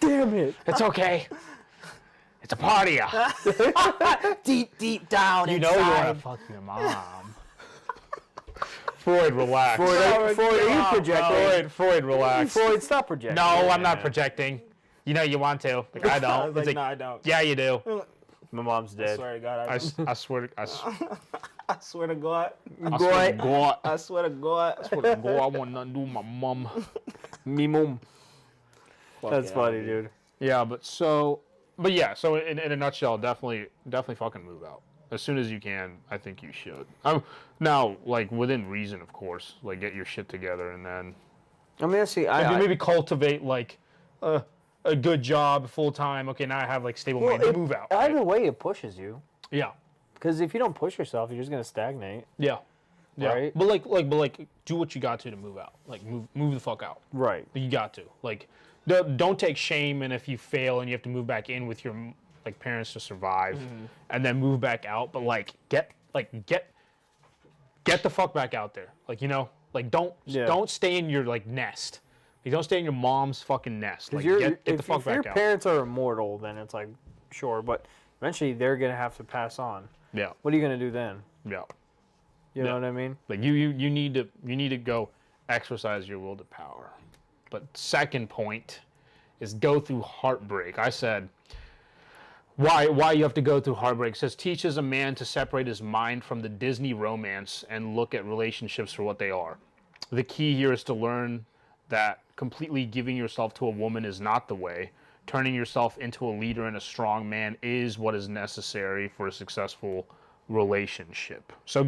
damn it. It's okay. It's a party. Deep down You inside. know you want to fuck your mom. Freud, relax. Freud, are you projecting? Freud, relax. Freud, stop projecting. No, I'm not projecting. You know you want to. Like, I don't. Like, It's no, I don't. yeah, you do. My mom's dead. I swear to God. I swear to I swear to God. I swear to God. I swear to God. I swear to God, I want nothing to do with my mom. Me mom. That's funny, dude. Yeah, so in a nutshell, definitely fucking move out. As soon as you can, I think you should. Now, like, within reason, of course. Like, get your shit together and then... I mean, see, maybe cultivate, like, a good job, full-time. Okay, now I have, like, stable money. Move out. Either right? way, it pushes you. Yeah. Because if you don't push yourself, you're just going to stagnate. Yeah. Yeah. Right? But, like, do what you got to move out. Like, move the fuck out. Right. You got to. Like, don't take shame and if you fail and you have to move back in with your... like parents to survive, and then move back out. But like get the fuck back out there. Like, you know, like don't stay in your like nest. Like, don't stay in your mom's fucking nest. Like get the fuck back out. If your parents are immortal, then it's like sure, but eventually they're gonna have to pass on. Yeah. What are you gonna do then? Yeah. You know what I mean? Like you need to go exercise your will to power. But second point is go through heartbreak. I said. Why you have to go through heartbreak? It says teaches a man to separate his mind from the Disney romance and look at relationships for what they are. The key here is to learn that completely giving yourself to a woman is not the way. Turning yourself into a leader and a strong man is what is necessary for a successful relationship. So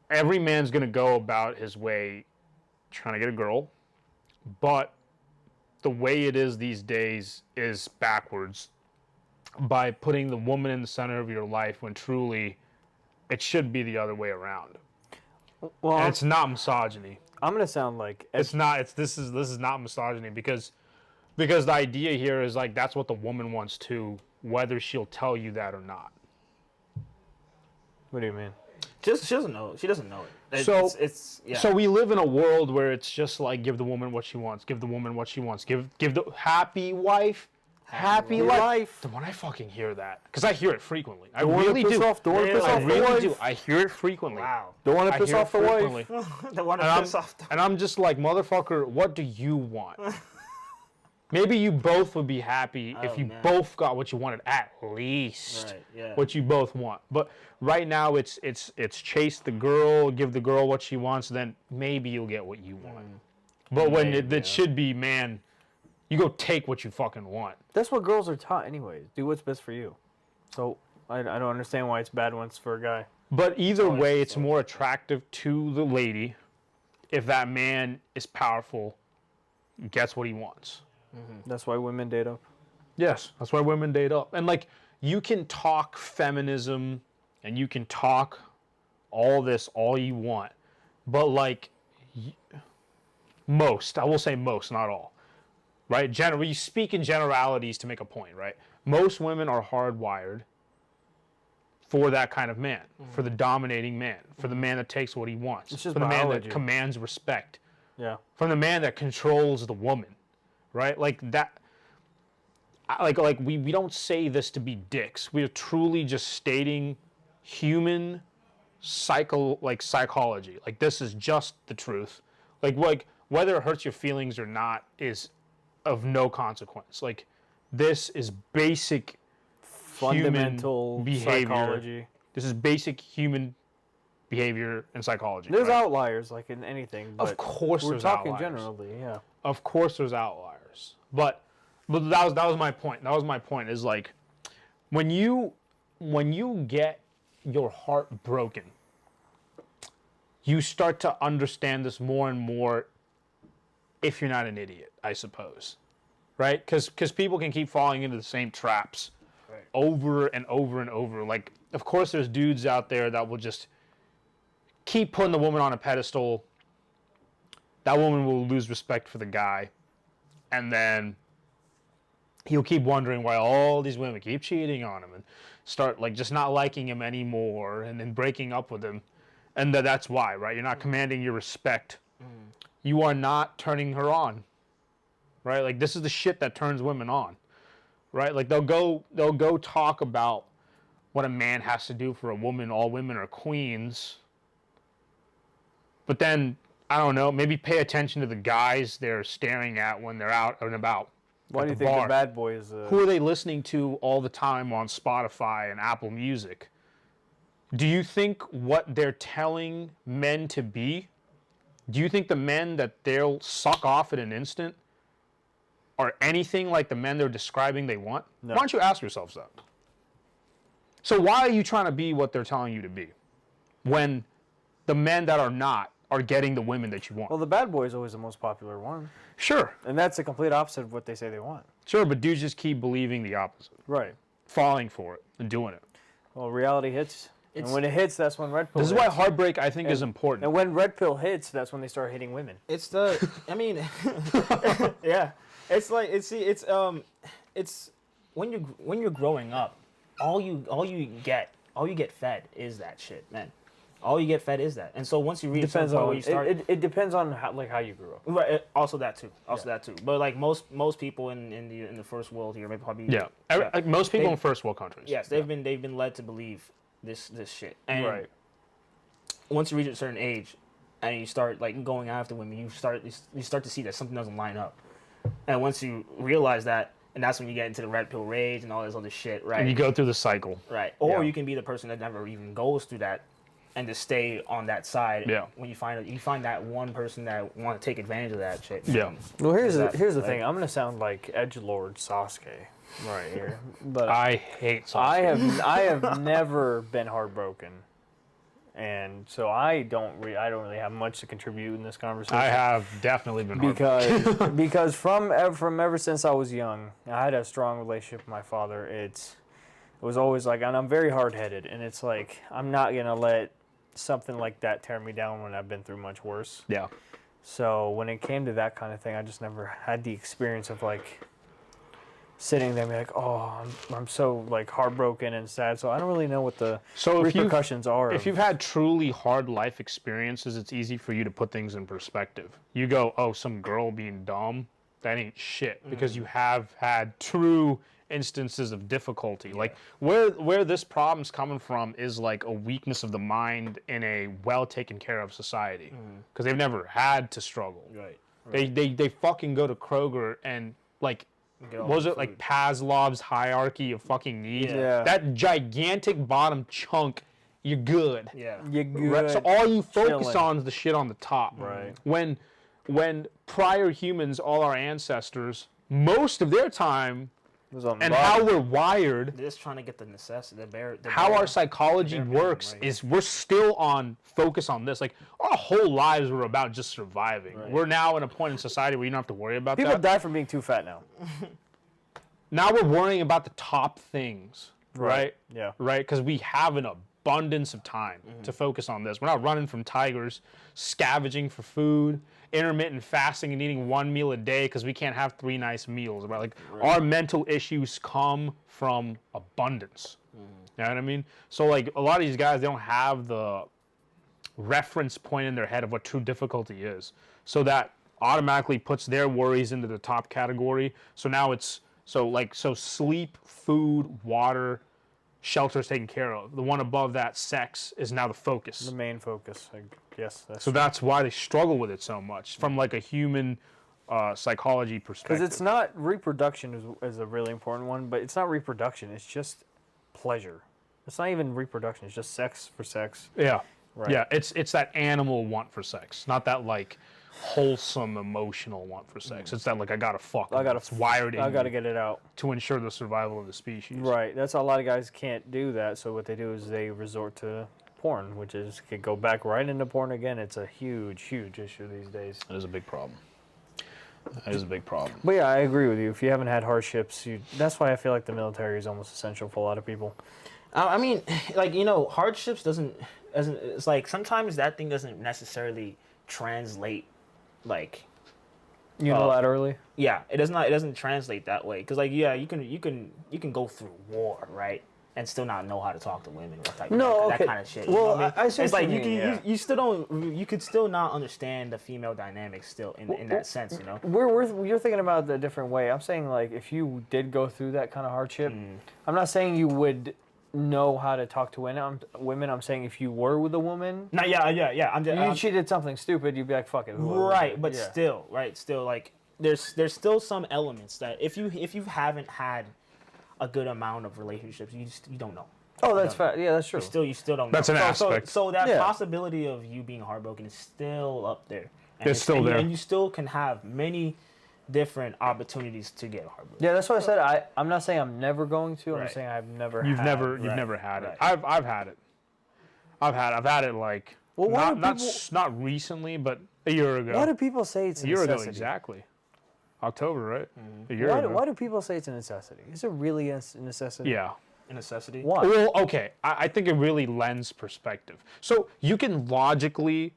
every man's going to go about his way trying to get a girl, but the way it is these days is backwards by putting the woman in the center of your life when truly it should be the other way around. Well, and it's not misogyny. I'm gonna sound like this is not misogyny because the idea here is like that's what the woman wants too, whether she'll tell you that or not. What do you mean? She doesn't know. She doesn't know it. So we live in a world where it's just like give the woman what she wants, give the woman what she wants, give the happy wife, happy life. When I fucking hear that, because I hear it frequently. I really do. I really do. I hear it frequently. Wow. Don't want to piss off the wife. Don't want to piss off. And I'm just like, motherfucker, what do you want? Maybe you both would be happy if you both got what you wanted, at least what you both want. But right now it's chase the girl, give the girl what she wants, then maybe you'll get what you want. But when it should be, man, you go take what you fucking want. That's what girls are taught anyways. Do what's best for you. So I don't understand why it's bad when it's for a guy. But either way, it's more attractive to the lady if that man is powerful, gets what he wants. That's why women date up. Yes, that's why women date up. And like, you can talk feminism and you can talk all this all you want, but like most, I will say most, not all, right? You speak in generalities to make a point, right? Most women are hardwired for that kind of man, for the dominating man, for the man that takes what he wants, it's just for the biology. man that commands respect, from the man that controls the woman. Right, like that. Like we don't say this to be dicks. We are truly just stating human psychology. Like this is just the truth. Like whether it hurts your feelings or not is of no consequence. Like this is basic fundamental human behavior. Psychology. This is basic human behavior and psychology. There's outliers like in anything. But of course, we're talking generally. Yeah. Of course, there's outliers. But that was my point. That was my point. Is like when you get your heart broken, you start to understand this more and more. If you're not an idiot, I suppose, right? Because people can keep falling into the same traps over and over and over. Like, of course, there's dudes out there that will just keep putting the woman on a pedestal. That woman will lose respect for the guy. And then he'll keep wondering why all these women keep cheating on him and start like just not liking him anymore and then breaking up with him. And that's why, right? You're not commanding your respect. You are not turning her on, right? Like this is the shit that turns women on, right? Like they'll go talk about what a man has to do for a woman. All women are queens, but then I don't know. Maybe pay attention to the guys they're staring at when they're out and about. Why do you the think bar. the bad boys? Who are they listening to all the time on Spotify and Apple Music? Do you think what they're telling men to be, do you think the men that they'll suck off in an instant are anything like the men they're describing they want? No. Why don't you ask yourselves that? So why are you trying to be what they're telling you to be when the men that are not are getting the women that you want? Well, the bad boy is always the most popular one, Sure, and that's the complete opposite of what they say they want. sure, but dudes just keep believing the opposite, Right. falling for it and doing it. Well, reality hits, and when it hits, that's when red pill. This is hits. why heartbreak, I think, is important. And when red pill hits, that's when they start hitting women. It's the. I mean, yeah. It's like it's when you're growing up, all you get fed is that shit, man. All you get fed is that, and so once you reach a certain Depends point on where you start. it depends on how you grew up. Right. Also that too. That too. But like most people in the first world here, maybe probably. Yeah, like most people in first world countries. Yes, they've been led to believe this shit. And Right. once you reach a certain age, and you start like going after women, you start to see that something doesn't line up. And once you realize that, and that's when you get into the red pill rage and all this other shit, right? And you go through the cycle. Right. Or Yeah. you can be the person that never even goes through that and just stay on that side. Yeah. When you find that one person that want to take advantage of that shit. Yeah. Well, here's Is the, that, here's the like- thing. I'm gonna sound like edgelord Sasuke right here, but I hate Sasuke. I have never been heartbroken, and so I don't really have much to contribute in this conversation. I have definitely been heartbroken. because from ever since I was young, I had a strong relationship with my father. It was always like, and I'm very hard-headed, and it's like I'm not gonna let something like that tear me down when I've been through much worse. Yeah. So when it came to that kind of thing, I just never had the experience of like sitting there and be like, oh, I'm so like heartbroken and sad. So I don't really know what the So if repercussions are. If you've had truly hard life experiences, it's easy for you to put things in perspective. You go, oh, some girl being dumb, that ain't shit, because you have had true instances of difficulty. Like where this problem's coming from is like a weakness of the mind in a well taken care of society, because they've never had to struggle. Right. They fucking go to Kroger and like. Get all Was the it like food. Pavlov's hierarchy of fucking needs? Yeah. That gigantic bottom chunk, you're good. Yeah. you good, Right? So all you focus chilling. on is the shit on the top. Right. When prior humans, all our ancestors, most of their time, was on the and bottom. how we're wired, They're just trying to get the necessity, how our psychology bare minimum, works right. is we're still on focus on this. Like our whole lives were about just surviving. Right. We're now in a point in society where you don't have to worry about People that. die from being too fat now. Now we're worrying about the top things, right? Yeah. Right? Because we have an abundance of time to focus on this. We're not running from tigers, scavenging for food, intermittent fasting and eating one meal a day because we can't have 3 nice meals. Right? Like our mental issues come from abundance. You know what I mean? So like a lot of these guys, they don't have the reference point in their head of what true difficulty is. So that automatically puts their worries into the top category. So now it's so sleep, food, water, shelter is taken care of. The one above that, sex, is now the focus. The main focus. Yes. So that's why they struggle with it so much from like a human psychology perspective. because it's not reproduction is a really important one, but it's not reproduction. It's just pleasure. It's not even reproduction. It's just sex for sex. Yeah. Right. Yeah, it's that animal want for sex, not that like wholesome emotional want for sex. It's that like I gotta fuck. It's wired in I gotta me get it out. to ensure the survival of the species. Right. That's a lot of guys can't do that. So what they do is they resort to porn, which is can go back right into porn again. It's a huge, huge issue these days. That is a big problem. That is a big problem. But yeah, I agree with you. If you haven't had hardships, that's why I feel like the military is almost essential for a lot of people. I mean, like, hardships doesn't it's like sometimes that thing doesn't necessarily translate like Unilaterally. it doesn't translate that way, because like you can go through war, right, and still not know how to talk to women or type No, that okay. kind of shit. Well, you know what I mean? I see It's what like you you can mean, yeah. you still don't you could still not understand the female dynamics still in that sense, you know. You're thinking about it a different way. I'm saying like if you did go through that kind of hardship, I'm not saying you would know how to talk to women. I'm saying if you were with a woman, No, yeah. she did something stupid, you'd be like, fuck it. Right, but yeah. still, like there's still some elements that if you haven't had a good amount of relationships, you don't know. Oh, that's fair. Yeah, that's true. You still don't know. That's an So aspect. that Yeah. possibility of you being heartbroken is still up there. And It's still there. And you still can have many different opportunities to get heartbroken. Yeah, that's what I said. I'm not saying I'm never going to. I'm Right. just saying I've never. You've had. never had it. right. I've had it. I've had it like Well, why not recently, but a year ago. Why do people say it's a a year ago necessity? exactly. October, right? A year Why ago. why do people say it's a necessity? Is it really a necessity? Yeah. A necessity. Why? Well, okay. I think it really lends perspective. So you can logically.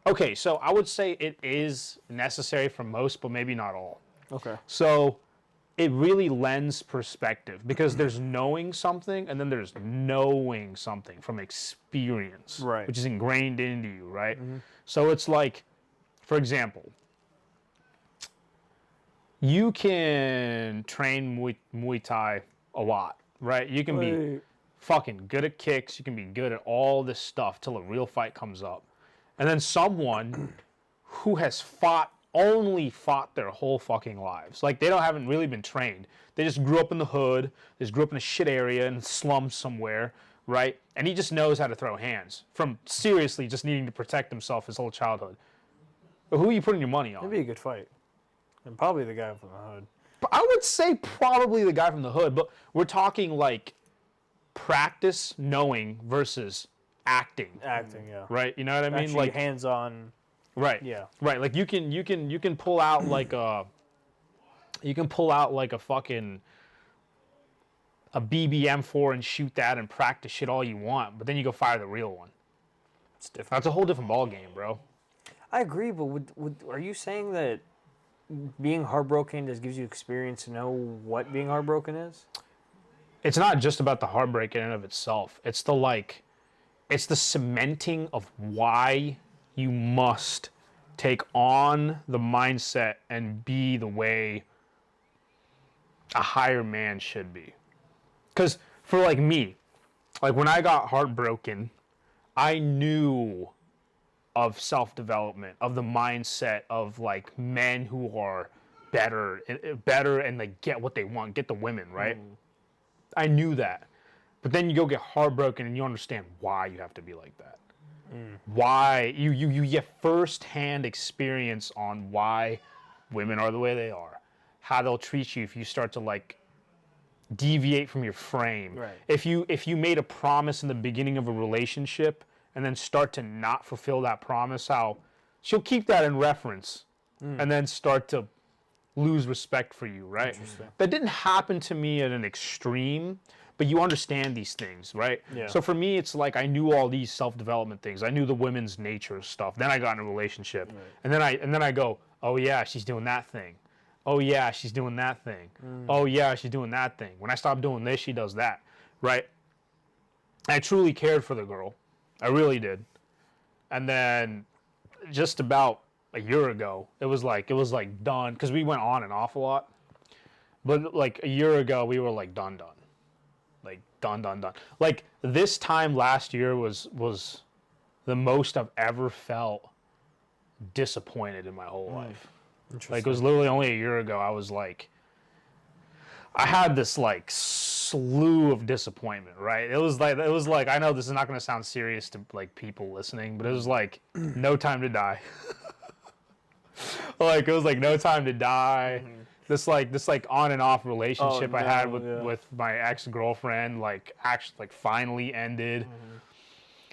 Okay, so I would say it is necessary for most, but maybe not all. Okay. So it really lends perspective because there's knowing something and then there's knowing something from experience, Right. which is ingrained into you, right? So it's like, for example, you can train Muay Thai a lot, right? You can be fucking good at kicks. You can be good at all this stuff till a real fight comes up. And then someone who has only fought their whole fucking lives. Like, haven't really been trained. They just grew up in the hood. They just grew up in a shit area in slums somewhere, right? And he just knows how to throw hands from seriously just needing to protect himself his whole childhood. But who are you putting your money on? It'd be a good fight. And probably the guy from the hood. I would say probably the guy from the hood, but we're talking like practice knowing versus acting, Acting, yeah. right? You know what I mean? Actually, Like hands-on. right, Yeah. right. Like you can pull out like a fucking a BBM4 and shoot that and practice shit all you want, but then you go fire the real one. It's different. That's a whole different ball game, bro. I agree, but are you saying that being heartbroken just gives you experience to know what being heartbroken is? It's not just about the heartbreak in and of itself. It's the cementing of why you must take on the mindset and be the way a higher man should be. Because for like me, like when I got heartbroken, I knew of self-development, of the mindset of like men who are better and like get what they want, get the women, right? I knew that. But then you go get heartbroken and you understand why you have to be like that. Why you get first-hand experience on why women are the way they are, how they'll treat you if you start to like deviate from your frame. Right. If you made a promise in the beginning of a relationship and then start to not fulfill that promise, how she'll keep that in reference and then start to lose respect for you, right? That didn't happen to me at an extreme, but you understand these things, right? Yeah. So for me, it's like I knew all these self-development things. I knew the women's nature stuff. Then I got in a relationship, and then I go, oh yeah, she's doing that thing. Oh yeah, she's doing that thing. Oh yeah, she's doing that thing. When I stop doing this, she does that, right? I truly cared for the girl. I really did. And then just about a year ago, it was like done, because we went on and off a lot. But like a year ago, we were like done. Like done. Like this time last year was the most I've ever felt disappointed in my whole life. Like it was literally only a year ago I was like, I had this like slew of disappointment, right? It was like I know this is not going to sound serious to like people listening, but it was like No Time to Die. Like it was like No Time to Die. This like on and off relationship I had with my ex-girlfriend like actually like finally ended.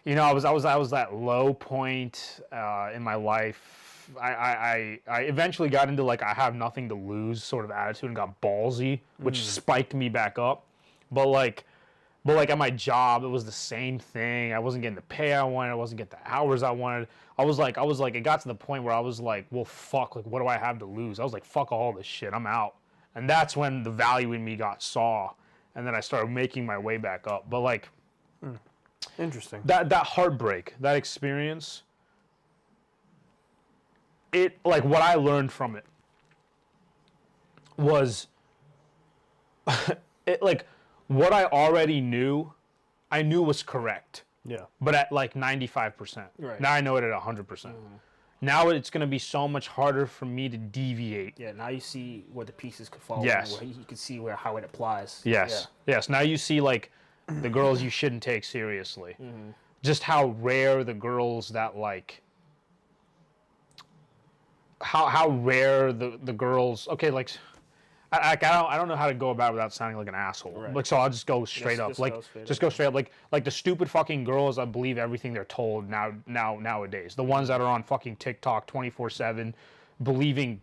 You know, I was at low point in my life. I eventually got into like I have nothing to lose sort of attitude and got ballsy, which spiked me back up. But like at my job, it was the same thing. I wasn't getting the pay I wanted. I wasn't getting the hours I wanted. I was like, it got to the point where I was like, well, fuck, like, what do I have to lose? I was like, fuck all this shit. I'm out. And that's when the value in me got saw. and then I started making my way back up. But like Interesting. that heartbreak, that experience, it like what I learned from it was it like what I already knew, I knew was correct. Yeah. But at like 95%. Right. Now I know it at 100%. Now it's going to be so much harder for me to deviate. Yeah, now you see where the pieces could fall. Yes. And where you can see how it applies. Yes. Yes. Now you see like the girls you shouldn't take seriously. Just how rare the girls that like how rare the girls. Okay, like I don't know how to go about it without sounding like an asshole. Right. Like so I'll just go straight up. Just go straight up. Like the stupid fucking girls that believe everything they're told nowadays. The ones that are on fucking TikTok 24/7 believing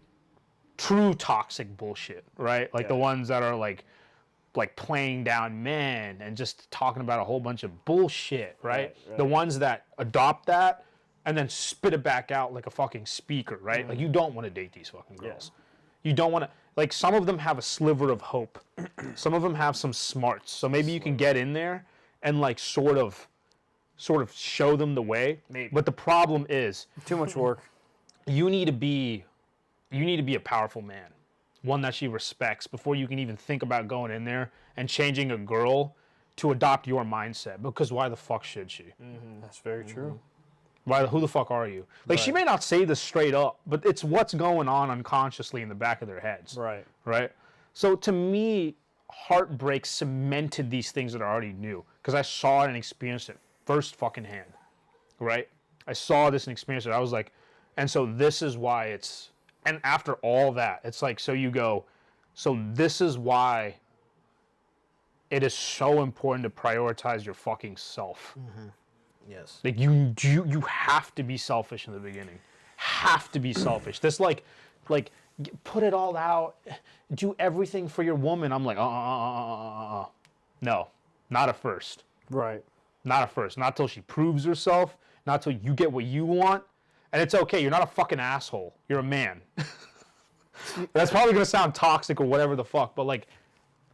true toxic bullshit, right? Like the ones that are like playing down men and just talking about a whole bunch of bullshit, right? The ones that adopt that and then spit it back out like a fucking speaker, right? Like you don't want to date these fucking girls. You don't want to, like some of them have a sliver of hope. Some of them have some smarts. So maybe you can get in there and like sort of show them the way. Maybe. But the problem is Too much work. you need to be a powerful man, one that she respects before you can even think about going in there and changing a girl to adopt your mindset. Because why the fuck should she? That's very true. Who the fuck are you? Like she may not say this straight up, but it's what's going on unconsciously in the back of their heads. Right. Right? So to me, heartbreak cemented these things that I already knew because I saw it and experienced it first fucking hand. Right? I saw this and experienced it. I was like, and so this is why it's, and after all that, it's like, so you go, so this is why it is so important to prioritize your fucking self. Yes. Like you have to be selfish in the beginning. Have to be selfish. This like put it all out, do everything for your woman. I'm like, no, not at first. Right. Not at first. Not till she proves herself. Not till you get what you want. And it's okay. You're not a fucking asshole. You're a man. That's probably gonna sound toxic or whatever the fuck, but like,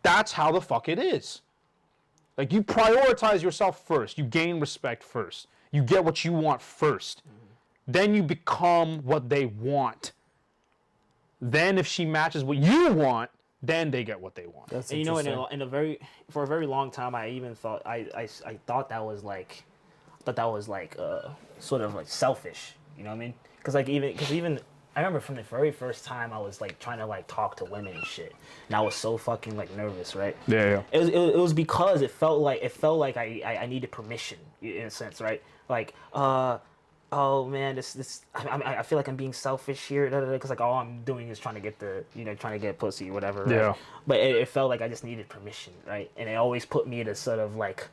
that's how the fuck it is. Like you prioritize yourself first. You gain respect first. You get what you want first. Then you become what they want. Then if she matches what you want, then they get what they want. That's And you know, interesting. for a very long time, I even thought I thought that was like, sort of like selfish. You know what I mean? Because even I remember from the very first time I was like trying to like talk to women and shit, and I was so fucking like nervous, right? Yeah. It was because it felt like I needed permission in a sense, right? Like oh man, this I feel like I'm being selfish here, because like all I'm doing is trying to get pussy or whatever. Right? Yeah. But it felt like I just needed permission, right? And it always put me in a sort of like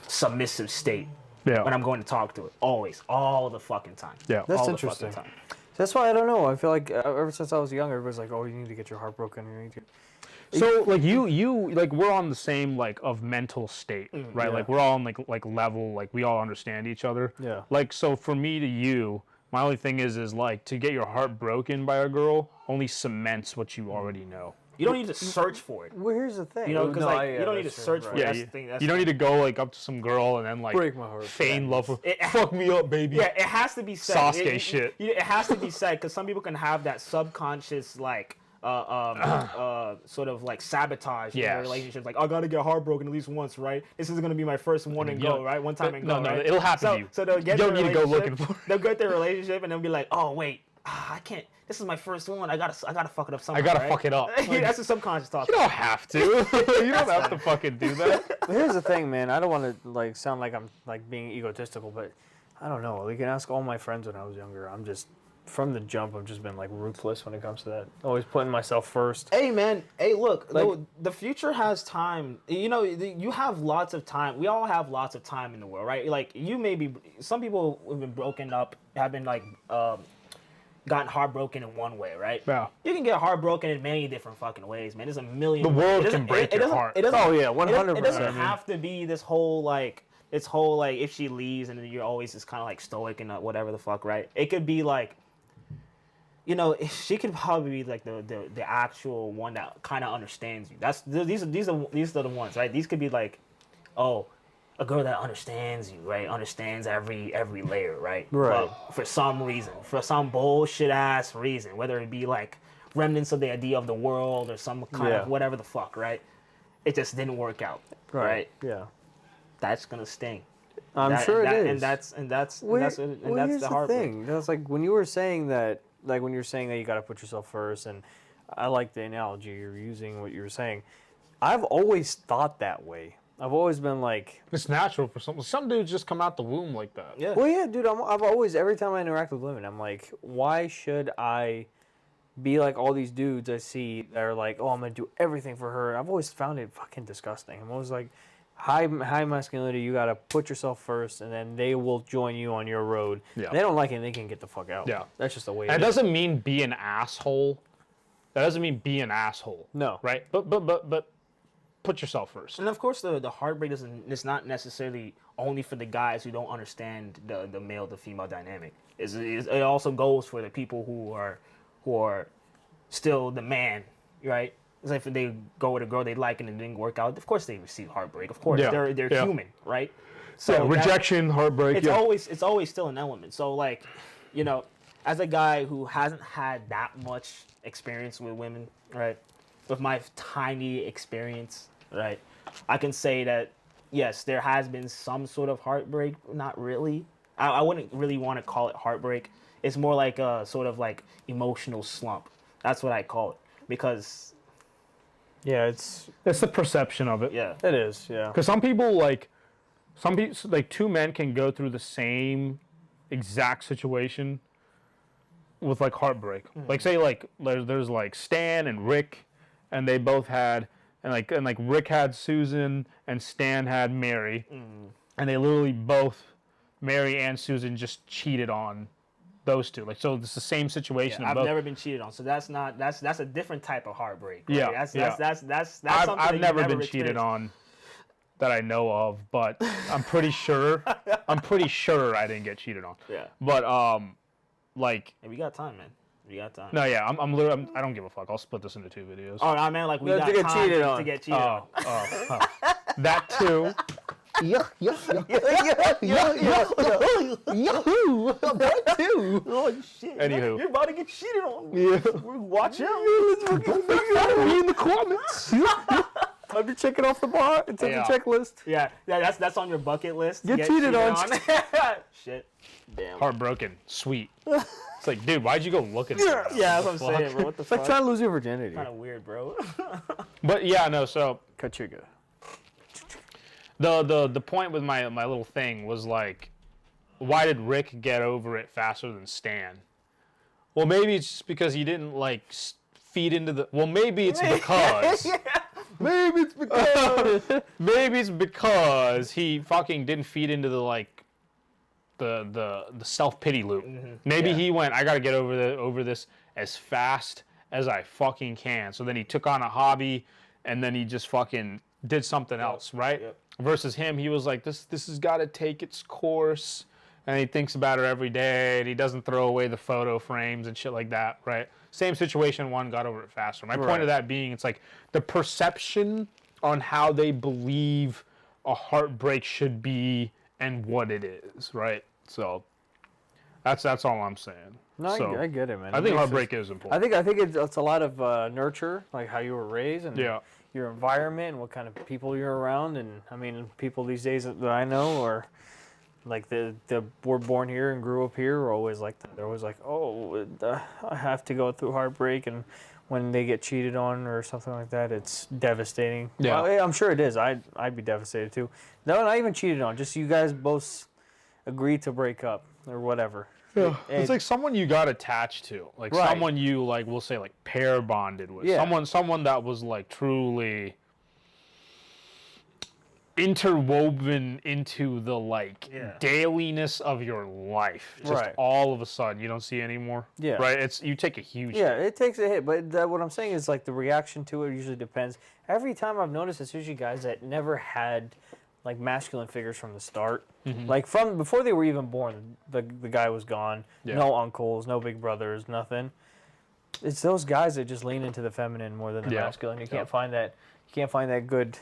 submissive state. Yeah. When I'm going to talk to it, always, all the fucking time. Yeah. That's all interesting. The fucking time. That's why I don't know. I feel like ever since I was young, everybody's like, "Oh, you need to get your heart broken." You need to. So like you like we're on the same like of mental state, right? Yeah. Like we're all on like level, like we all understand each other. Yeah. Like so for me to you, my only thing is like to get your heart broken by a girl only cements what you already know. You don't need to search for it. Well, here's the thing. You know, because you don't need to that's true, search right. for it. Yeah, That's you, the thing. That's you don't the need to go like up to some girl and then like Break my heart. feign love for It- fuck me up, baby. Yeah, it has to be said. Sasuke shit. It has to be said because some people can have that subconscious like sort of like sabotage in their Yes. relationships. Like, I gotta get heartbroken at least once, right? This is gonna be my first one and go, right? One time and go, No, right? it'll happen so, to you. So they'll get You don't their need to go relationship- looking for it. They'll get their relationship and they'll be like, oh wait, I can't. This is my first one. I gotta fuck it up somehow. I gotta right? fuck it up. That's a subconscious talk. You don't have to. You don't have to fucking do that. But here's the thing, man. I don't want to like sound like I'm like being egotistical, but I don't know. You can ask all my friends when I was younger. I'm just from the jump. I've just been like ruthless when it comes to that. Always putting myself first. Hey man, hey look, Like- the future has time. You know, you have lots of time. We all have lots of time in the world, right? Like you may be, some people have been broken up, have been like gotten heartbroken in one way, right? Yeah. You can get heartbroken in many different fucking ways, man. There's a million. The world it doesn't- can break it your doesn't- heart. It doesn't, Oh, yeah, it doesn't- 100%. It doesn't have to be this whole like if she leaves and then you're always just kind of like stoic and whatever the fuck, right? It could be like you know, she could probably be like the actual one that kind of understands you. These are the ones, right? These could be like, oh, a girl that understands you, right? Understands every layer, right? Right. But for some reason, for some bullshit ass reason, whether it be like remnants of the idea of the world or some kind of whatever the fuck, right? It just didn't work out, right? Yeah. That's gonna sting. I'm sure it is. And that's Here's the heartbreak. thing. That's like when you were saying that, like when you're saying that you got to put yourself first, and I like the analogy you're using. What you were saying, I've always thought that way. I've always been like, It's natural for some dudes just come out the womb like that. Yeah. well, yeah, dude. I've always, every time I interact with women, I'm like, why should I be like all these dudes I see that are like, oh, I'm gonna do everything for her. I've always found it fucking disgusting. I'm always like, high masculinity, you gotta put yourself first, and then they will join you on your road. Yeah. If they don't like it, they can get the fuck out. Yeah. That's just the way. And it it is. doesn't mean be an asshole. That doesn't mean be an asshole. No. Right? But put yourself first. And of course, the heartbreak it's not necessarily only for the guys who don't understand the male to female dynamic. It also goes for the people who are still the man, right? It's like if they go with a girl they like and it didn't work out. Of course, they receive heartbreak. Of course, Yeah. they're Yeah. human, right? So that- rejection, heartbreak. it's Yeah. always still an element. So like, you know, as a guy who hasn't had that much experience with women, right? With my tiny experience, right? I can say that yes, there has been some sort of heartbreak. Not really. I wouldn't really want to call it heartbreak. It's more like a sort of like emotional slump. That's what I call it because Yeah, it's It's the perception of it. yeah, it is. Yeah. Because some people like two men can go through the same exact situation with like heartbreak. Like say like there's like Stan and Rick, and they both had and like Rick had Susan and Stan had Mary, and they literally both Mary and Susan just cheated on those two. Like so it's the same situation. in I've both. never been cheated on, so that's a different type of heartbreak. Right? Yeah, That's I've something that never you've been cheated on that I know of, but I'm pretty sure I didn't get cheated on. Yeah. But like Hey, we got time, man. We got time. no, yeah, I'm literally I don't give a fuck. I'll split this into 2 videos. Oh, I mean, like we To got get time cheated to on. get cheated on. That too. Yahoo! That too. Oh shit! Anywho. You're about to get cheated on. Yeah. Watch out. Me in the comments. I'll be checking off the bar. It's on Yeah. the checklist. Yeah, that's on your bucket list. Get cheated on. Shit. Damn. Heartbroken. Sweet. It's like, dude, why'd you go looking for that? Yeah, that's what I'm Fuck. saying, bro. What the It's like fuck? trying to lose your virginity. Kind of weird, bro. But yeah, no, so Kachiga. the point with my little thing was like, why did Rick get over it faster than Stan? Well, maybe it's just because he didn't like feed into the. Well, maybe it's because. Maybe it's because. Maybe it's because he fucking didn't feed into the like, the self-pity loop. Maybe Yeah. he went, I gotta get over this as fast as I fucking can. So then he took on a hobby, and then he just fucking did something else, right? Yep. Versus him, he was like, this has got to take its course, and he thinks about her every day, and he doesn't throw away the photo frames and shit like that, right? Same situation, one got over it faster. My point Right. of that being, it's like the perception on how they believe a heartbreak should be and what it is, right? So that's all I'm saying. No, So, I get it, man. I think It's heartbreak is just- important. I think it's a lot of nurture, like how you were raised and Yeah. your environment and what kind of people you're around. And I mean, people these days that I know are like the were born here and grew up here are always like that. They're always like, oh, I have to go through heartbreak, and when they get cheated on or something like that, it's devastating. Yeah. Well, I'm sure it is. I'd be devastated too. No, not even cheated on. Just you guys both agreed to break up or whatever. Yeah. It- It's like someone you got attached to, like Right. someone you like, we'll say like pair bonded with, Yeah. someone that was like truly interwoven into the like Yeah. dailiness of your life. Just Right. all of a sudden, you don't see anymore. Yeah. Right. It's you take a huge. Yeah, it takes a hit, but what I'm saying is like the reaction to it usually depends. Every time I've noticed, it's usually guys that never had like masculine figures from the start. Like from before they were even born, the guy was gone. Yeah. No uncles, no big brothers, nothing. It's those guys that just lean into the feminine more than the Yeah. masculine. You can't find that. You can't find that good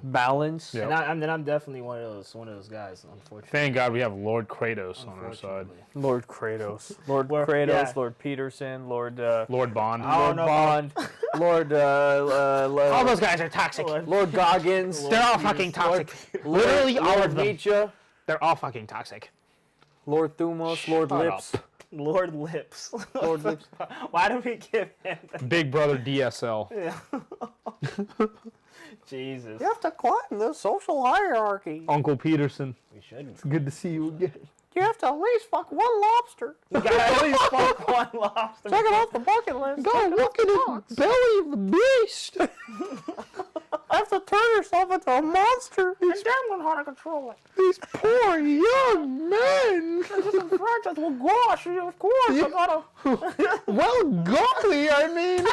balance. Yeah. And I'm definitely one of those guys. Unfortunately. Thank God we have Lord Kratos on our side. Lord Kratos, Lord Well, Kratos, yeah. Lord Peterson, Lord Lord Bond. I Lord don't know Bond, Lord All those guys are toxic. Lord Goggins, They're all fucking toxic. Literally all Lord of them. Nietzsche, They're all fucking toxic. Lord Thumos, Lord Shut Lips, up. Lord Lips. Lord Lips. Why do we give him that? Big Brother DSL. Jesus. You have to climb the social hierarchy. Uncle Peterson. We should. It's good to see you again. You have to at least fuck one lobster. You gotta at least fuck one lobster. Check it off the bucket list. Go look at the belly of the beast. have to turn yourself into a monster. And then learn how to control it. These poor young men. Just in French, well, gosh, of course, I gotta. Well, golly, I mean.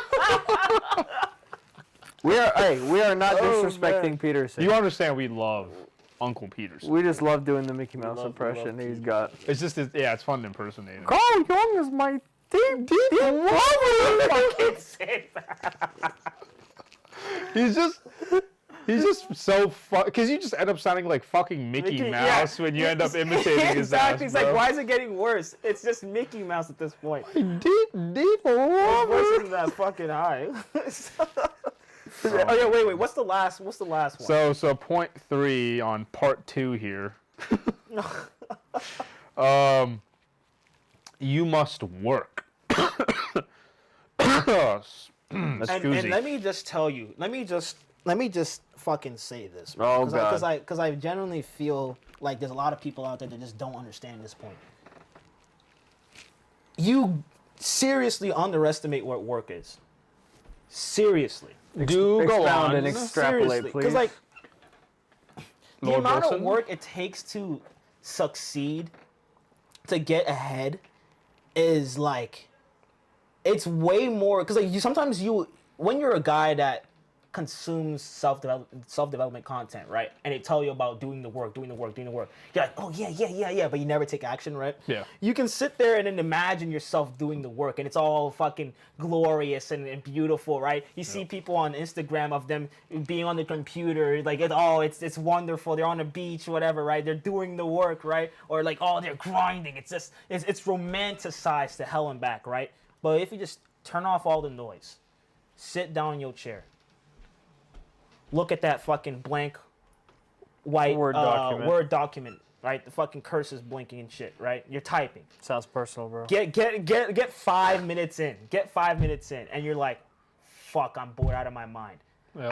We are not disrespecting man. Peterson. You understand we love Uncle Peterson. We just love doing the Mickey Mouse love impression he's Peterson. got. It's just, it's fun impersonating. Carl Jung is my deep lover. Fucking say that. He's just so fun, because you just end up sounding like fucking Mickey Mouse when you end up imitating his exactly. ass, It's bro. like, why is it getting worse? It's just Mickey Mouse at this point. Deep His lover. voice isn't that fucking high. Oh yeah, wait. What's the last one? So point 3 on part 2 here. You must work. And let me just tell you. Let me just fucking say this. Oh, God. Because I genuinely feel like there's a lot of people out there that just don't understand this point. You seriously underestimate what work is. Seriously. Do go Expound on. and extrapolate, please. Because like the Lord amount of Wilson? work it takes to succeed, to get ahead, is like, it's way more. Because like sometimes when you're a guy that consumes self-development content, right, and they tell you about doing the work, you're like, oh yeah, but you never take action, right? Yeah. You can sit there and then imagine yourself doing the work, and it's all fucking glorious and beautiful, right? You see people on Instagram of them being on the computer, like it's wonderful. They're on the beach, whatever, right? They're doing the work, right? Or like, oh, they're grinding. It's just it's romanticized to hell and back, right? But if you just turn off all the noise, sit down in your chair, look at that fucking blank white Word document, right? The fucking cursor's blinking and shit, right? You're typing. Sounds personal, bro. Get 5 minutes in. Get 5 minutes in, and you're like, fuck, I'm bored out of my mind. Yep.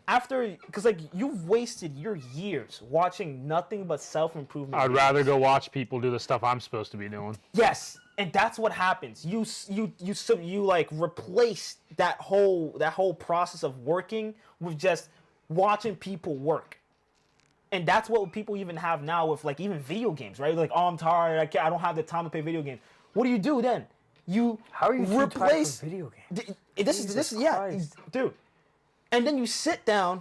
After, because like you've wasted your years watching nothing but self-improvement. I'd videos. rather go watch people do the stuff I'm supposed to be doing. Yes, and that's what happens. You like replace that whole process of working with just watching people work. And that's what people even have now with like even video games, right? Like, oh, I'm tired. I don't have the time to play video games. What do you do then? You How are you too tired replace for video games? This is yeah, Christ. dude. And then you sit down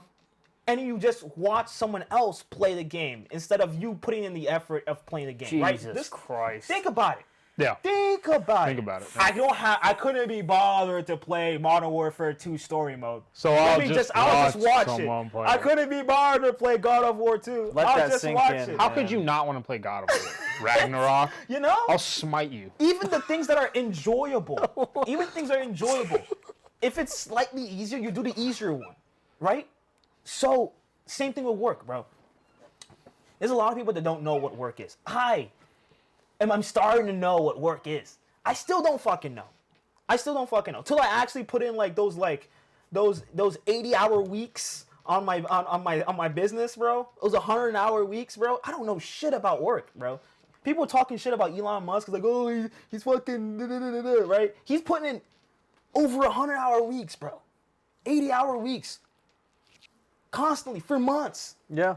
and you just watch someone else play the game instead of you putting in the effort of playing the game, right? Jesus Christ. Think about it. Yeah. Think about Think about it. I couldn't be bothered to play Modern Warfare 2 story mode. So I'll I'll just watch watch someone it. play I it. couldn't be bothered to play God of War 2. Let I'll that just sink watch in. it. How could you not want to play God of War? Ragnarok? You know? I'll smite you. Even the things that are enjoyable. If it's slightly easier, you do the easier one, right? So, same thing with work, bro. There's a lot of people that don't know what work is. I'm starting to know what work is. I still don't fucking know. Till I actually put in like those 80-hour weeks on my business, bro. Those 100-hour weeks, bro. I don't know shit about work, bro. People talking shit about Elon Musk is like, oh, he's fucking right? He's putting in over 100-hour weeks, bro. 80-hour weeks. Constantly for months. Yeah.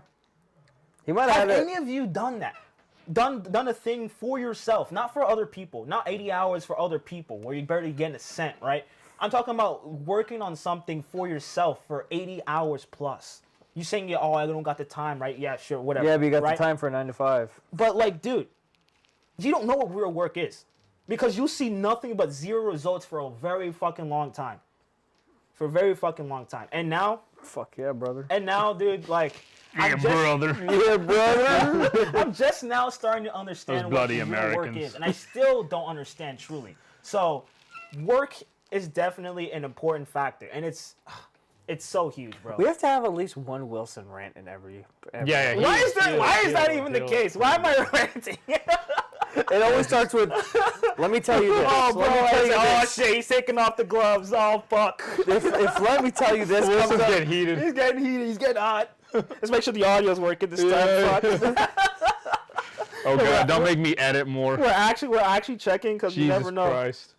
He might Have have had any of you done that? Done a thing for yourself, not for other people, not 80 hours for other people where you're barely getting a cent, right? I'm talking about working on something for yourself for 80 hours plus. You saying, yeah, oh, I don't got the time, right? Yeah, sure, whatever. Yeah, but you got right? the time for a 9 to 5. But like, dude, you don't know what real work is. because you see nothing but zero results for a very fucking long time. For a very fucking long time. And now, Fuck yeah, brother. dude, like, Yeah, brother. Yeah, brother. I'm just now starting to understand Those what bloody real work Americans. is, and I still don't understand truly. So, work is definitely an important factor, and it's so huge, bro. We have to have at least one Wilson rant in every Yeah, yeah. Why is that Deal, even the deal. case? Why am I ranting? It always starts with, let me tell you this. Oh, bro, Let me tell you oh this. shit, he's taking off the gloves. Oh, fuck. If let me tell you this comes Wilson's up, getting heated. He's getting heated. He's getting hot. Let's make sure the audio's working this time. Fuck. Oh god, don't make me edit more. We're actually checking because you Jesus never know. Christ.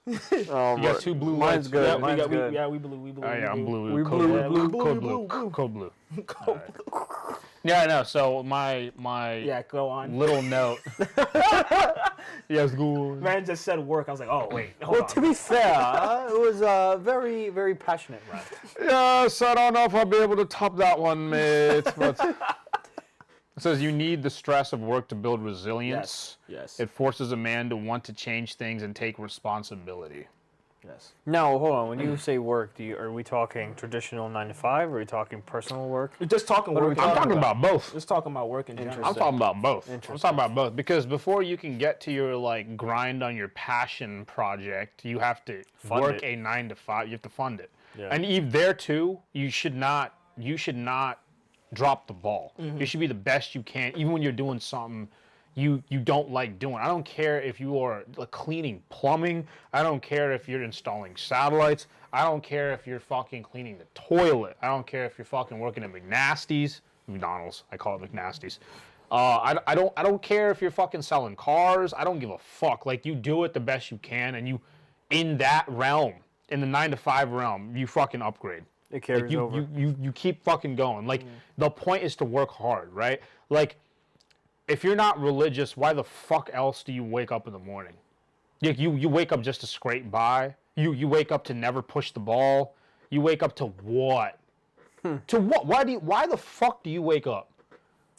oh, You got two blue mine's lights. good. Yeah, Mine's we good. blue. Oh yeah, I'm blue. We Code blue, blue. yeah, we blue, Code blue, blue. blue. Code blue. Cool. Yeah, I know. So my Yeah, go on. little note. Yes, go. Man just said work. I was like, oh wait, hold Well, on. to be fair, it was a very, very passionate rant. Yes, I don't know if I'll be able to top that one, mate. But it says you need the stress of work to build resilience. Yes. It forces a man to want to change things and take responsibility. Yes. No, hold on. When you say work, are we talking traditional 9 to 5, or are we talking personal work? We're just talking What are work. we I'm talking about both. Just talking about work in general. I'm talking about both. I'm Interesting. talking about both because before you can get to your like grind on your passion project, you have to Fund work it. a 9 to 5. You have to fund it, Yeah. and even there too, you should not drop the ball. Mm-hmm. You should be the best you can, even when you're doing something you don't like doing. I don't care if you are like, cleaning plumbing. I don't care if you're installing satellites. I don't care if you're fucking cleaning the toilet. I don't care if you're fucking working at McDonald's. I call it McNasty's. I don't care if you're fucking selling cars. I don't give a fuck. Like you do it the best you can, and you in that realm, in the 9 to 5 realm, you fucking upgrade. It carries Like you, over. you keep fucking going. Like the point is to work hard, right? Like if you're not religious, why the fuck else do you wake up in the morning? Like you wake up just to scrape by. You wake up to never push the ball. You wake up to what? To what? Why the fuck do you wake up?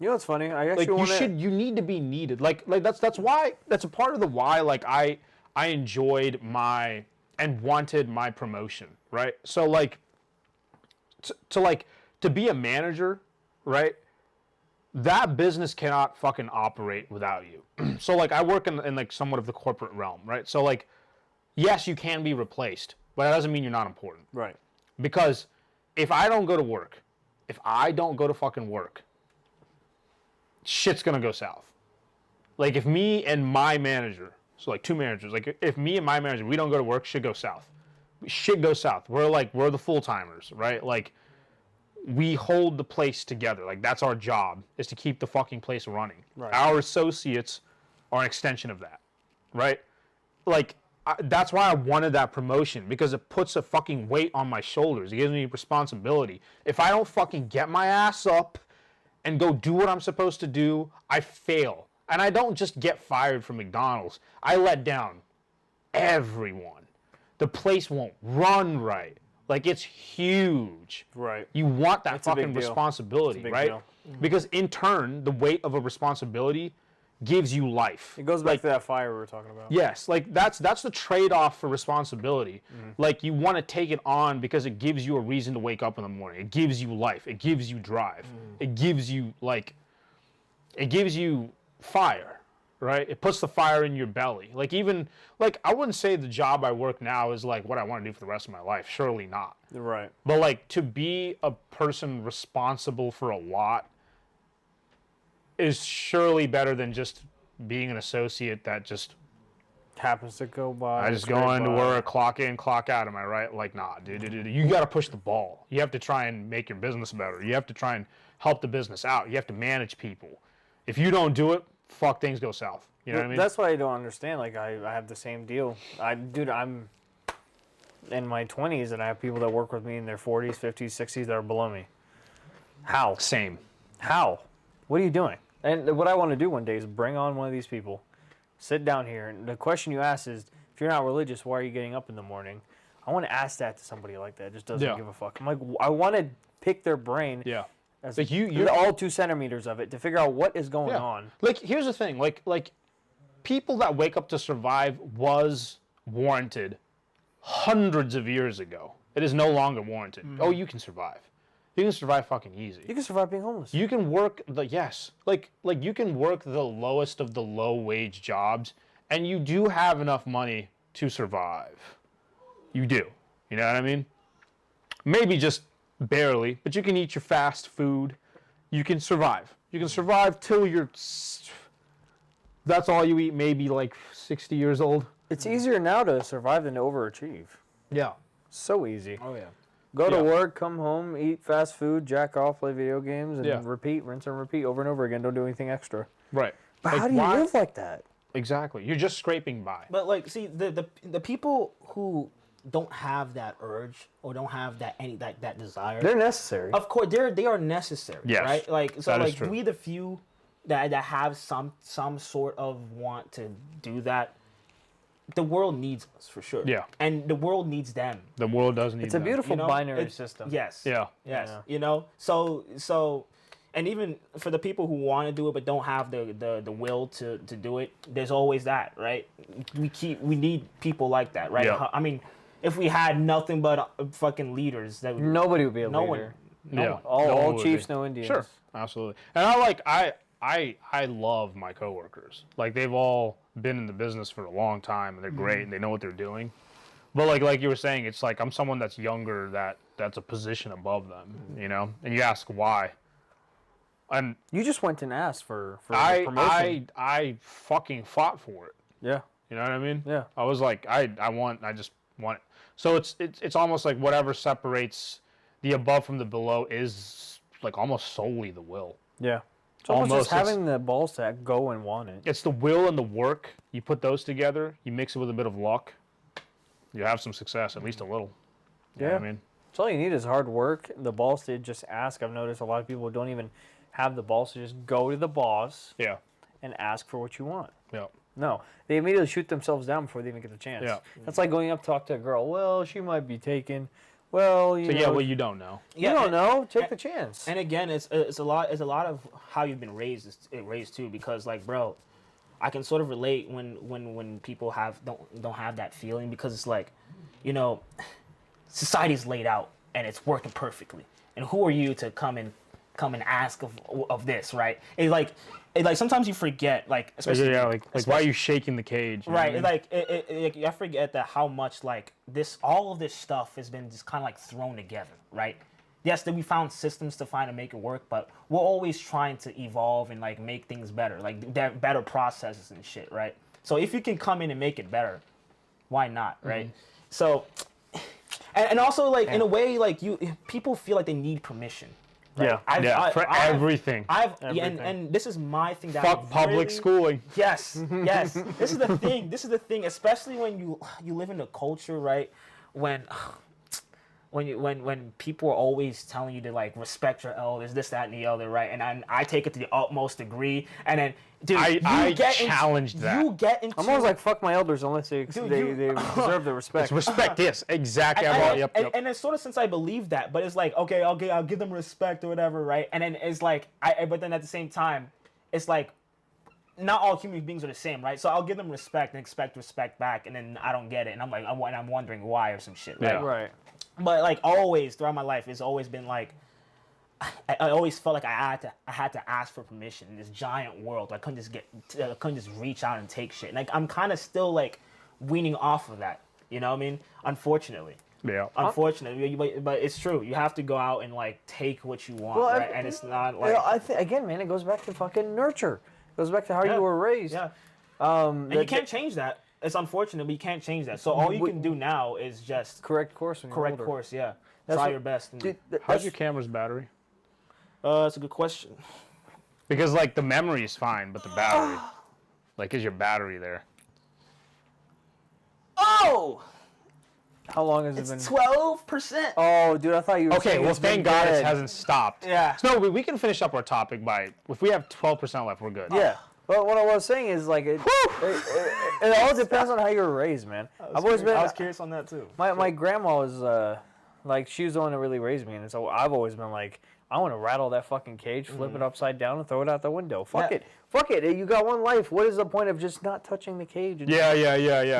You know what's funny? I Like actually you need to be needed. Like that's why that's a part of the why like I enjoyed my and wanted my promotion, right? So like to be a manager, right? That business cannot fucking operate without you. So like I work in like somewhat of the corporate realm, right? So like yes, you can be replaced, but that doesn't mean you're not important. Right. Because if I don't go to work, if I don't go to fucking work, shit's gonna go south. Like if me and my manager, so like two managers, like if me and my manager, we don't go to work, shit goes south. Shit goes south. We're the full-timers, right? Like we hold the place together. Like that's our job, is to keep the fucking place running. Right. Our associates are an extension of that, right? Like that's why I wanted that promotion, because it puts a fucking weight on my shoulders. It gives me responsibility. If I don't fucking get my ass up and go do what I'm supposed to do, I fail. And I don't just get fired from McDonald's. I let down everyone. The place won't run right. Like it's huge. Right. You want that It's a big fucking deal. responsibility, It's a big right? deal. Because in turn, the weight of a responsibility gives you life. It goes back to that fire we were talking about. Yes, like that's the trade-off for responsibility. Like you want to take it on because it gives you a reason to wake up in the morning. It gives you life. It gives you drive. It gives you fire, right? It puts the fire in your belly. Like even like I wouldn't say the job I work now is like what I want to do for the rest of my life. Surely not. Right. But like to be a person responsible for a lot is surely better than just being an associate that just Happens to go by. I just go into work, clock in, clock out. Am I right? Like, nah, dude. You got to push the ball. You have to try and make your business better. You have to try and help the business out. You have to manage people. If you don't do it, fuck, things go south. You know what I mean? That's what I don't understand. Like I have the same deal. I'm in my 20s and I have people that work with me in their 40s, 50s, 60s that are below me. How? Same. How? What are you doing? And what I want to do one day is bring on one of these people, sit down here, and the question you ask is, if you're not religious, why are you getting up in the morning? I want to ask that to somebody like that. Just doesn't Yeah. give a fuck. I'm like, I want to pick their brain. Yeah. As Like you're all 2 centimeters of it to figure out what is going Yeah. on. Like here's the thing. Like people that wake up to survive was warranted hundreds of years ago. It is no longer warranted. Oh, you can survive. You can survive fucking easy. You can survive being homeless. You can work like you can work the lowest of the low wage jobs, and you do have enough money to survive. You do. You know what I mean? Maybe just barely, but you can eat your fast food. You can survive. You can survive till you're. That's all you eat. Maybe like 60 years old. It's easier now to survive than to overachieve. Yeah. So easy. Oh yeah. Go to work, come home, eat fast food, jack off, play video games, and repeat, rinse and repeat over and over again. Don't do anything extra. Right. But how do you live like that? Exactly. You're just scraping by. But like, see, the people who don't have that urge or don't have that desire, They're necessary. of course, they are necessary. Yes, Right. Like so, that is like true. we the few that have some sort of want to do that. The world needs us for sure. Yeah. And the world needs them. The world does need It's a them. beautiful You know? binary It's- system. Yes. Yeah. Yes. Yeah. You know. So, and even for the people who want to do it but don't have the will to do it, there's always that, right? We need people like that, right? Yeah. I mean, if we had nothing but fucking leaders, that would, Nobody would be a no leader. one. Yeah. All, No one all would chiefs, be. no Indians. Sure. Absolutely. And I love my coworkers. Like they've all been in the business for a long time and they're great and they know what they're doing. But like you were saying, it's like I'm someone that's younger that's a position above them, you know? And you ask why. And You just went and asked for a promotion. I fucking fought for it. Yeah. You know what I mean? Yeah. I was like, I just want it. So it's almost like whatever separates the above from the below is like almost solely the will. Yeah. It's almost just Almost, having the balls to go and want it. It's the will and the work. You put those together, you mix it with a bit of luck, you have some success, at least a little. You know what I mean? So all you need is hard work, the balls to just ask. I've noticed a lot of people don't even have the balls to just go to the boss Yeah. and ask for what you want. Yeah. No, they immediately shoot themselves down before they even get the chance. Yeah. That's like going up to talk to a girl. Well, she might be taken. Well, you So know, yeah, well you don't know. you don't know. Take the chance. And again, it's a lot of how you've been raised too, because like, bro, I can sort of relate when people don't have that feeling, because it's like, you know, society's laid out and it's working perfectly, and who are you to come and ask of this, right? It's like sometimes you forget, like, especially Like why are you shaking the cage? You know right, what I mean? like I forget that how much like all of this stuff has been just kind of like thrown together, right? Yes, that we found systems to find and make it work, but we're always trying to evolve and like make things better, like better processes and shit, right? So if you can come in and make it better, why not, right? So, and also like in a way, like people feel like they need permission. Right? Yeah. For everything. And this is my thing that Fuck public schooling. Yes, yes. This is the thing. This is the thing, especially when you live in a culture, right? When people are always telling you to like respect your elders, this, that, and the other, right? And I take it to the utmost degree, and then dude, I challenged that. You get into I'm always like, fuck my elders unless they deserve the respect. It's respect, yes, exactly. Yep. And it's sort of since I believe that, but it's like, okay, I'll give them respect or whatever, right? And then it's like, but then at the same time, it's like, not all human beings are the same, right? So I'll give them respect and expect respect back, and then I don't get it, and I'm like, I'm wondering why or some shit, right? Yeah. Right. But like always throughout my life, it's always been like, I always felt like I had to ask for permission in this giant world. I couldn't just reach out and take shit. Like I'm kind of still like weaning off of that. You know what I mean? Unfortunately. Yeah. Unfortunately, but it's true. You have to go out and like take what you want, Well, right? And it's not like again, man, it goes back to fucking nurture. It goes back to how you were raised. yeah. And you can't change that. It's unfortunate, but you can't change that. So all you can do now is just correct course. When you're correct older. course. Yeah. That's Try what- your best. And, Dude, How's your camera's battery? that's a good question. Because like the memory is fine, but the battery, like, is your battery there? Oh, How long has it it's been? 12%. Oh, dude, I thought you were Okay, saying well, it's been thank God dead. it hasn't stopped. Yeah. So no, we can finish up our topic by, if we have 12% left, we're good. Yeah. Well, what I was saying is like it all depends on how you were raised, man. I've always been. I was curious on that too. My grandma was like she was the one that really raised me, and so I've always been like I want to rattle that fucking cage, flip it upside down, and throw it out the window. Fuck Yeah. it. Fuck it. You got one life. What is the point of just not touching the cage? Yeah.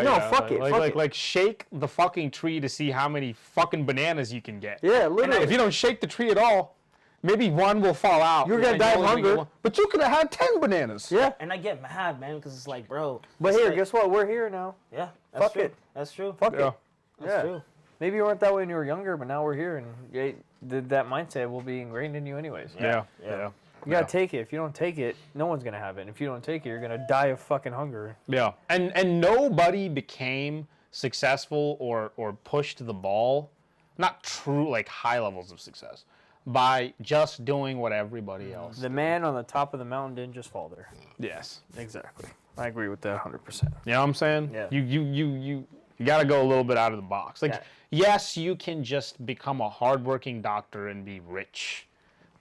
No, fuck it, fuck it. Like shake the fucking tree to see how many fucking bananas you can get. Yeah, And literally. if you don't shake the tree at all, maybe one will fall out. You're gonna and die you'll of only get hunger. one. But you could have had 10 bananas. Yeah. And I get mad, man, because it's like, bro. But it's here, like- guess what? We're here now. Yeah, that's Fuck true. it. That's true. Fuck Yeah. it. That's Yeah. true. Maybe you weren't that way when you were younger, but now we're here, and that mindset will be ingrained in you anyways. Yeah. You gotta take it. If you don't take it, no one's gonna have it. And if you don't take it, you're gonna die of fucking hunger. Yeah. And nobody became successful or pushed the ball, not true like high levels of success, by just doing what everybody else. The man on the top of the mountain didn't just fall there. Yes. Exactly. I agree with that 100%. You know what I'm saying? Yeah. You got to go a little bit out of the box. Like, Yeah. yes, you can just become a hardworking doctor and be rich,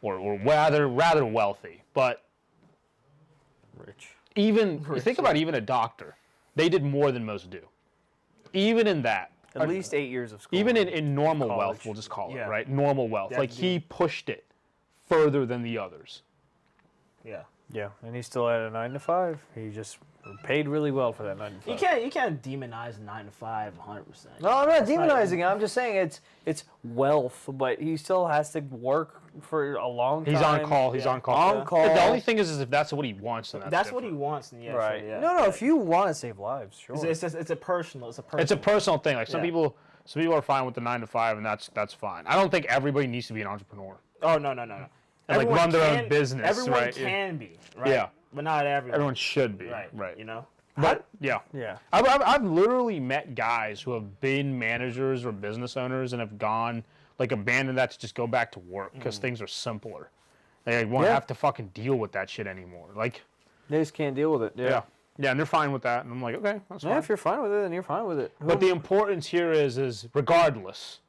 or rather wealthy. But Rich. even you think about even a doctor, they did more than most do. Even in that, At least 8 years of school. even in normal college. wealth, we'll just call it Yeah. right. Normal wealth, Yeah, like he pushed it further than the others. Yeah. Yeah, and he still had a 9 to 5. He just paid really well for that 9 to 5. You can't demonize 9 to 5 100%. No, I'm not demonizing it. I'm just saying it's wealth, but he still has to work for a long time. He's on call. He's Yeah. on call. On call. The only thing is if that's what he wants, then That's what he different. wants. And yeah, Right. So, yeah. No, if you want to save lives, sure. It's a personal. It's a personal. It's a personal thing. Like some Yeah. people are fine with the 9 to 5, and that's fine. I don't think everybody needs to be an entrepreneur. Oh no. And like run their own business, Everyone right? can be, right? Yeah. But not everyone. Everyone should be, Right. You know. But yeah, Yeah. I've literally met guys who have been managers or business owners and have gone like abandoned that to just go back to work because things are simpler. They won't Yeah. have to fucking deal with that shit anymore. Like, They just can't deal with it. yeah, and they're fine with that. And I'm like, okay, that's Yeah, fine. if you're fine with it, then you're fine with it. But the importance here is regardless,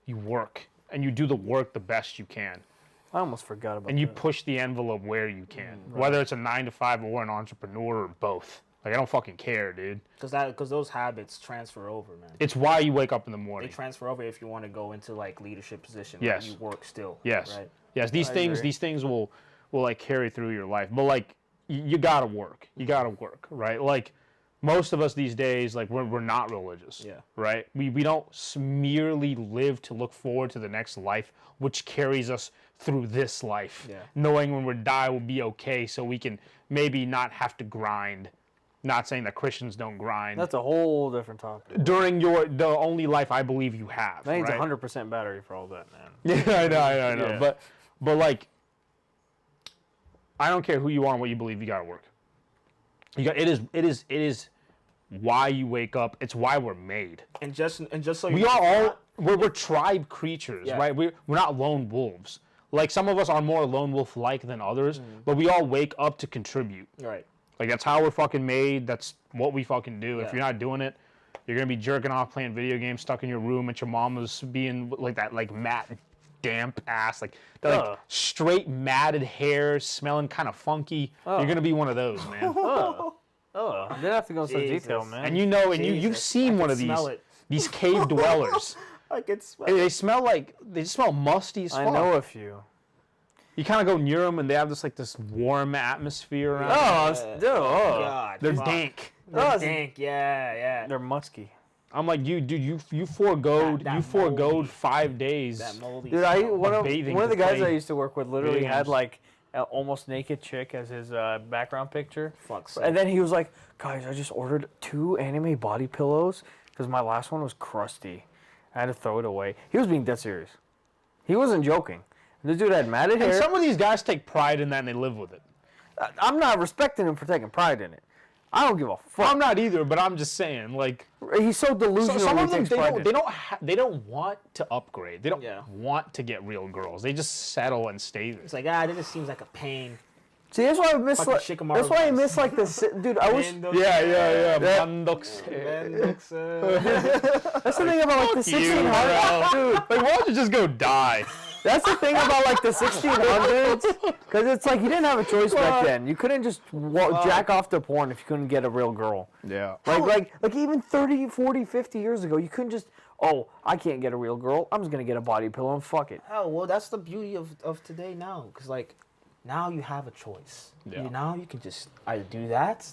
you work and you do the work the best you can. I almost forgot about And you that. push the envelope where you can, whether it's a 9 to 5 or an entrepreneur or both. Like, I don't fucking care, dude. Because those habits transfer over, man. It's why you wake up in the They morning. transfer over if you want to go into like leadership position. Yes. Like, you work still. Yes. Right. Yes, these things will like carry through your life. But like you gotta work. You gotta work, right? Like most of us these days, like we're not religious. Yeah. Right? We don't merely live to look forward to the next life, which carries us through this life. Yeah. Knowing when we die we'll be okay so we can maybe not have to grind. Not saying that Christians don't grind. That's a whole different topic. during the only life I believe you have. That needs right? 100% battery for all that, man. Yeah, I know. Yeah. But like, I don't care who you are and what you believe. You gotta work. It is why you wake up. It's why we're made. And just so you We know, are all we're tribe creatures, Yeah. right? We're not lone wolves. Like some of us are more lone wolf like than others, but we all wake up to contribute. right. Like that's how we're fucking made. That's what we fucking do. If Yeah. you're not doing it, you're gonna be jerking off playing video games, stuck in your room, at your mama's being like that, like matte, damp ass, like that, like Ugh. straight matted hair, smelling kind of funky. You're gonna be one of those, man. Oh, I didn't have to go into such detail, Jesus. man. And you know, and you've Jesus. seen I one can of smell it. these cave dwellers. I can smell They smell like they just smell musty as fuck. I know a few. You kind of go near them, and they have this warm atmosphere around. Oh, them. God, They're fuck. dank. They're Oh, dank. Yeah. They're musky. I'm like, dude, you foregoed That you foregoed moldy- 5 days. That moldy. Dude, smell. one bathing of the to guys play I used to work with literally video had games. like an almost naked chick as his background picture. Fuck's And then he was like, guys, I just ordered 2 anime body pillows because my last one was crusty. I had to throw it away. He was being dead serious. He wasn't joking. This dude had matted And hair. some of these guys take pride in that and they live with it. I'm not respecting him for taking pride in it. I don't give a fuck. I'm not either, but I'm just saying, like, He's so delusional. some he of them takes pride in it. they don't want to upgrade. They don't Yeah. want to get real girls. They just settle and stay there. It's like this just seems like a pain. See, that's why I miss. Fucking Like, Shikamaru that's why I vibes. miss like this. Dude, I wish. Yeah. Yeah. Bandoks. That's the thing about like the You, 1600s. bro. Like, why don't you just go die? That's the thing about like the 1600s, because it's like you didn't have a choice back then. You couldn't just jack off to porn if you couldn't get a real girl. Yeah. Like even 30, 40, 50 years ago, you couldn't just oh, I can't get a real girl. I'm just gonna get a body pillow and fuck it. Hell, well, that's the beauty of today now, because like now you have a choice. Yeah. Now you can just either do that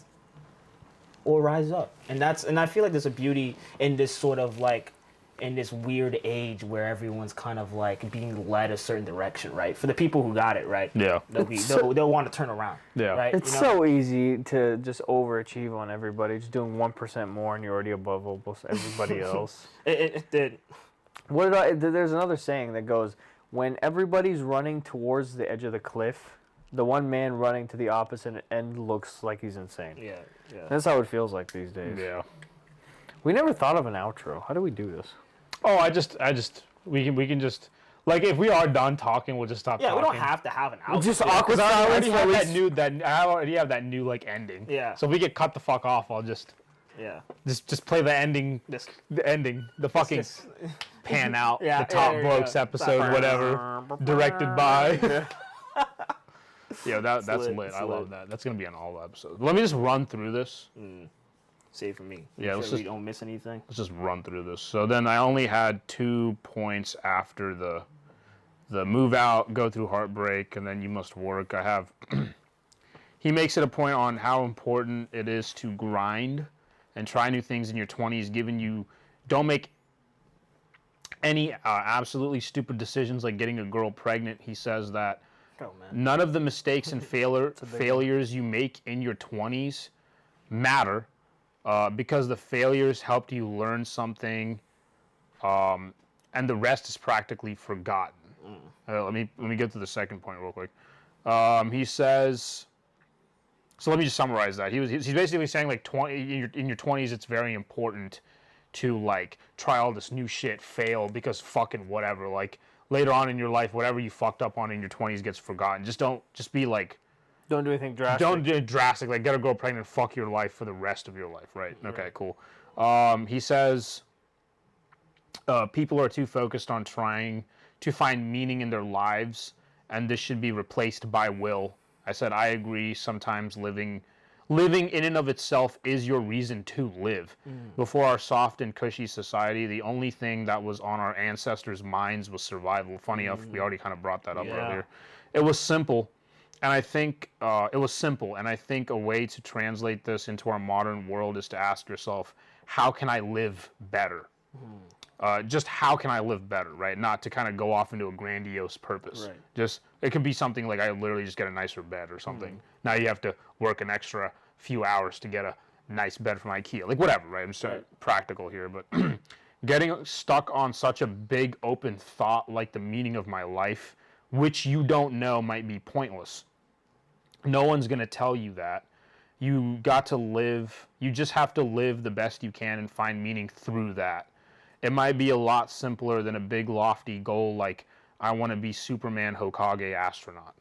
or rise up, and I feel like there's a beauty in this sort of like in this weird age where everyone's kind of like being led a certain direction, right? For the people who got it right, Yeah. they'll want to turn around. Yeah. Right. It's so easy to just overachieve on everybody. Just doing 1% more and you're already above almost everybody else. It did. There's another saying that goes, when everybody's running towards the edge of the cliff, the one man running to the opposite end looks like he's insane. Yeah. That's how it feels like these days. Yeah. We never thought of an outro. How do we do this? Oh, we can just, like, if we are done talking, we'll just stop talking. Yeah, we don't have to have an outro. Just awkward Because I silence. I already have that new like ending. Yeah. So if we get cut the fuck off, I'll just play the ending. The fucking pan out. Yeah, the top yeah, Blokes yeah. episode, whatever. Directed by. Yeah, that's lit, lit. it's I lit. love that. That's gonna be on all the episodes. Let me just run through this. Save for me. Yeah, Make let's sure we just- don't miss anything. Let's just run through this. So then I only had 2 points after the move out, go through heartbreak, and then you must work. I have. He makes it a point on how important it is to grind and try new things in your 20s, given you don't make any absolutely stupid decisions like getting a girl pregnant. He says that Oh man. none of the mistakes and failures you make in your 20s matter because the failures helped you learn something, and the rest is practically forgotten. Let me get to the second point real quick. He says, so let me just summarize that. He's basically saying like in your 20s it's very important to like try all this new shit, fail because fucking whatever. Like later on in your life, whatever you fucked up on in your 20s gets forgotten. Just be like. Don't do anything drastic. Don't do it drastic. Like, get a girl pregnant, fuck your life for the rest of your life, right? Okay, cool. He says people are too focused on trying to find meaning in their lives, and this should be replaced by will. I said, I agree. Sometimes living in and of itself is your reason to live. Before our soft and cushy society, the only thing that was on our ancestors' minds was survival. Funny enough, we already kind of brought that up earlier. It was simple. And I think a way to translate this into our modern world is to ask yourself, how can I live better? Just how can I live better, right? Not to kind of go off into a grandiose purpose. Right. Just, it could be something like I literally just get a nicer bed or something. Now you have to work an extra few hours to get a nice bed from IKEA. Like whatever, right? I'm just practical here, but getting stuck on such a big open thought like the meaning of my life, which you don't know, might be pointless. No one's going to tell you that. You got to live, you just have to live the best you can and find meaning through that. It might be a lot simpler than a big lofty goal like, I want to be Superman Hokage astronaut.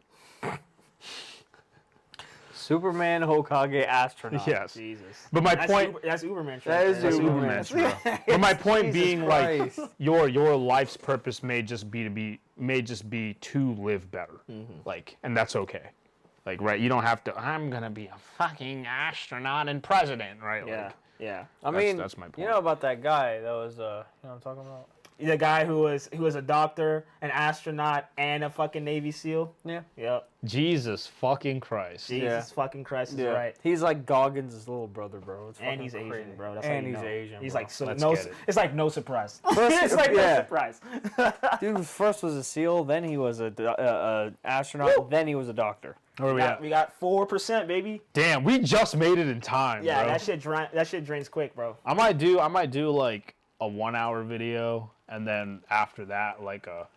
Superman Hokage astronaut. Yes. Jesus. But my That's point... that's Uberman. That is That's Uberman. Uberman, bro. But my point Jesus being, Christ. like, your life's purpose may just be to live better, like, and that's okay, like, right? You don't have to. I'm gonna be a fucking astronaut and president, right? Yeah. Like, Yeah. I mean, that's my point. you know about that guy that was, you know what I'm talking about? The guy who was a doctor, an astronaut, and a fucking Navy SEAL. Yeah. Yep. Jesus fucking Christ. Jesus fucking Christ is right. He's like Goggins' little brother, bro. It's And fucking he's crazy. Asian, bro. That's and how you he's know. Asian. He's bro. like so Let's no. get it. It's like no surprise. First- It's like no yeah. surprise. Dude first was a SEAL, then he was a astronaut, then he was a doctor. Where are we at? We got 4%, baby. Damn, we just made it in time, Yeah, bro. that shit drains quick, bro. I might do like a 1 hour video, and then after that, like a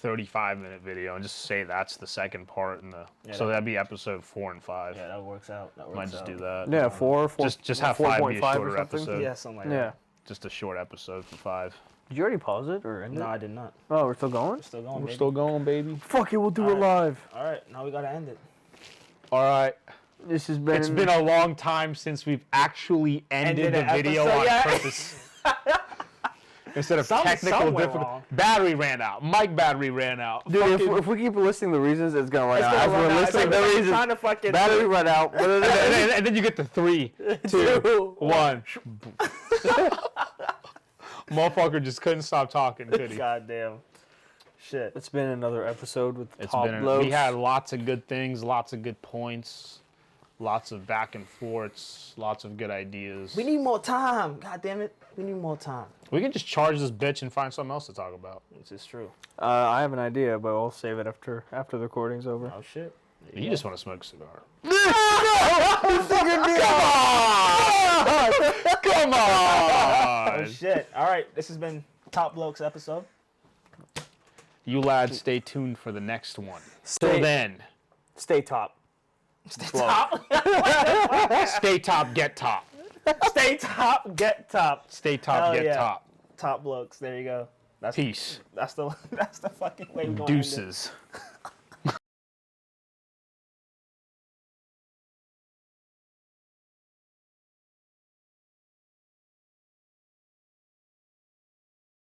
35-minute video, and just say that's the second part, and so that'd be episode 4 and 5. Yeah, that works out. Might just do that. Yeah, four Just have 5 be a 4.5 or shorter something. episode. Yeah, something like Yeah. that. Just a short episode for 5. Did you already pause it or end No, it? I did not. Oh, we're still going? We're still going, We're baby. still going, baby. Fuck it, we'll do it Alright. live. All right, now we gotta end it. All right. This has been. It's been a long time since we've actually ended the an video episode, on yeah. purpose. Instead of Something technical went difficulty. wrong. Battery ran out. Mic battery ran out. Dude, Fucking- if we keep listing the reasons, it's gonna run It's out. gonna As run we're out. It's listing like the we're reasons, trying to fucking battery run out. and then you get the 3, 2, 1. Motherfucker just couldn't stop talking, could he? Goddamn. Shit. It's been another episode with It's Top been. Blokes. We had lots of good things, lots of good points, lots of back and forths, lots of good ideas. We need more time. God damn it. We need more time. We can just charge this bitch and find something else to talk about. This is true. I have an idea, but I'll save it after the recording's over. Oh shit. You just want to smoke a cigar. Come on! Oh shit. All right. This has been Top Blokes episode. You lads, stay tuned for the next one. Stay- Till then, Stay top. Top. stay top, get top. Stay top. Get top. Stay top, Hell get yeah. top. Top Blokes. There you go. Peace. That's the fucking way we're going to end it. Deuces.